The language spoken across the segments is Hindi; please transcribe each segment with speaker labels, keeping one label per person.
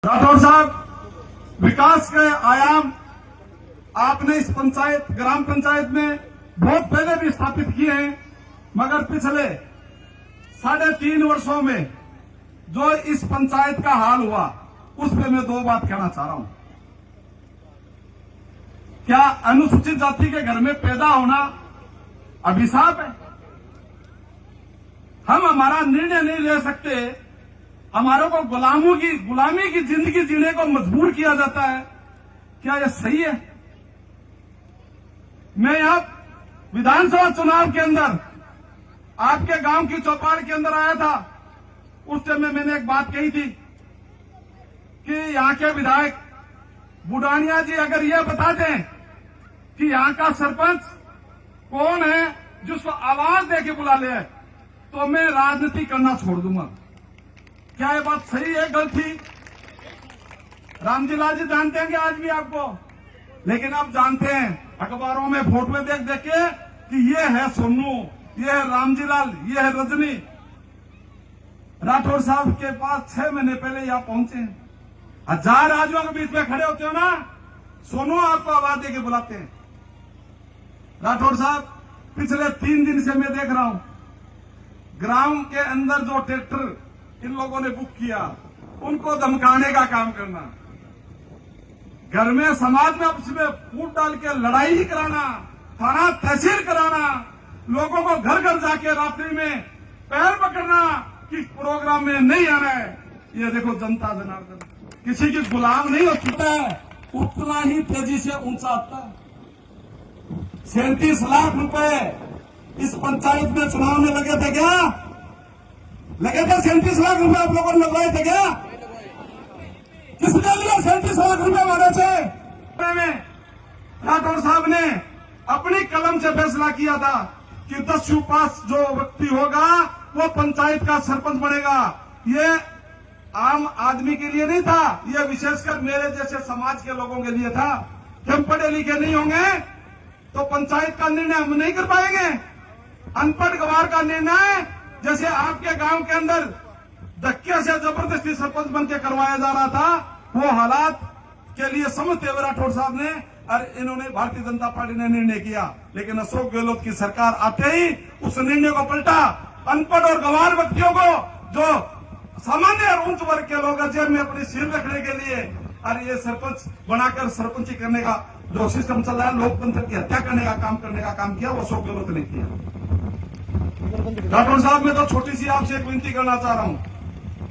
Speaker 1: राठौर साहब, विकास के आयाम आपने इस पंचायत ग्राम पंचायत में बहुत पहले भी स्थापित किए हैं, मगर पिछले 3.5 वर्षों में जो इस पंचायत का हाल हुआ उस पर मैं 2 बात कहना चाह रहा हूं। क्या अनुसूचित जाति के घर में पैदा होना अभिशाप है? हम हमारा निर्णय नहीं ले सकते, हमारे को गुलामी की जिंदगी जीने को मजबूर किया जाता है। क्या यह सही है? मैं यहां विधानसभा चुनाव के अंदर आपके गांव की चौपाल के अंदर आया था। उस टाइम में मैंने एक बात कही थी कि यहां के विधायक बुडानिया जी अगर यह बता दें कि यहां का सरपंच कौन है जिसको आवाज देके बुला ले, तो मैं राजनीति करना छोड़ दूंगा। क्या ये बात सही है, गलती? रामजी लाल जी जानते हैं कि आज भी आपको, लेकिन आप जानते हैं अखबारों में फोटो देख देख के कि ये है सोनू, ये है रामजी लाल, ये है रजनी। राठौर साहब के पास 6 महीने पहले यहां पहुंचे हैं। 1000 आदमियों के बीच में खड़े होते हो ना, सोनू आपको आवाज देके बुलाते हैं। राठौर साहब, पिछले 3 दिन से मैं देख रहा हूं ग्राम के अंदर जो ट्रैक्टर इन लोगों ने बुक किया उनको धमकाने का काम करना, घर में समाज में आपस में फूट डाल के लड़ाई कराना, थाना तहसील कराना, लोगों को घर घर जाके रात्रि में पैर पकड़ना कि प्रोग्राम में नहीं आना है। ये देखो जनता जनार्दन किसी की गुलाम नहीं हो चुका है, उतना ही तेजी से ऊंचा आता है। 37 लाख रुपए इस पंचायत में चुनाव में लगे थे क्या? लगे थे 37 लाख रुपए आप लोगों ने लगवाए थे क्या? किसने लिया 37 लाख रुपए मारे थे? राठौर साहब ने अपनी कलम से फैसला किया था कि 10वीं पास जो व्यक्ति होगा वो पंचायत का सरपंच बनेगा। ये आम आदमी के लिए नहीं था, ये विशेषकर मेरे जैसे समाज के लोगों के लिए था। हम पढ़े लिखे नहीं होंगे तो पंचायत का निर्णय हम नहीं कर पाएंगे। अनपढ़ गवार का निर्णय जैसे आपके गांव के अंदर धक्के से जबरदस्ती सरपंच बन के करवाया जा रहा था, वो हालात के लिए समझते हुए राठौर साहब ने और इन्होंने भारतीय जनता पार्टी ने निर्णय किया, लेकिन अशोक गहलोत की सरकार आते ही उस निर्णय को पलटा। अनपढ़ और गवार व्यक्तियों को जो सामान्य और उच्च वर्ग के लोग जेब में अपनी सील रखने के लिए और ये सरपंच बनाकर सरपंची करने का जो सिस्टम चल रहा है, लोकतंत्र की हत्या करने का काम किया, वो अशोक गहलोत ने किया। राठौर साहब, मैं तो छोटी सी आपसे एक विनती करना चाह रहा हूं,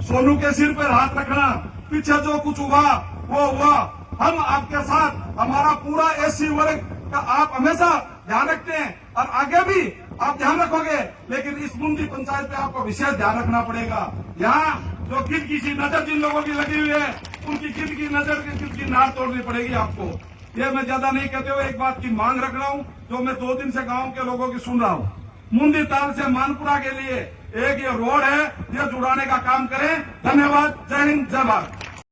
Speaker 1: सोनू के सिर पर हाथ रखना, पीछे जो कुछ हुआ वो हुआ, हम आपके साथ, हमारा पूरा एससी वर्ग का आप हमेशा ध्यान रखते हैं और आगे भी आप ध्यान रखोगे, लेकिन इस मुंदी पंचायत पे आपको विशेष ध्यान रखना पड़ेगा। यहाँ जो किसी की नजर जिन लोगों की लगी हुई है उनकी की नजर की नार तोड़नी पड़ेगी आपको। ये मैं ज्यादा नहीं कहते हुए एक बात की मांग रख रहा हूँ जो मैं 2 दिन से गांव के लोगों की सुन रहा हूँ। मुंदी ताल से मानपुरा के लिए एक ये रोड है, ये जुड़ाने का काम करें। धन्यवाद। जय हिंद, जय भारत।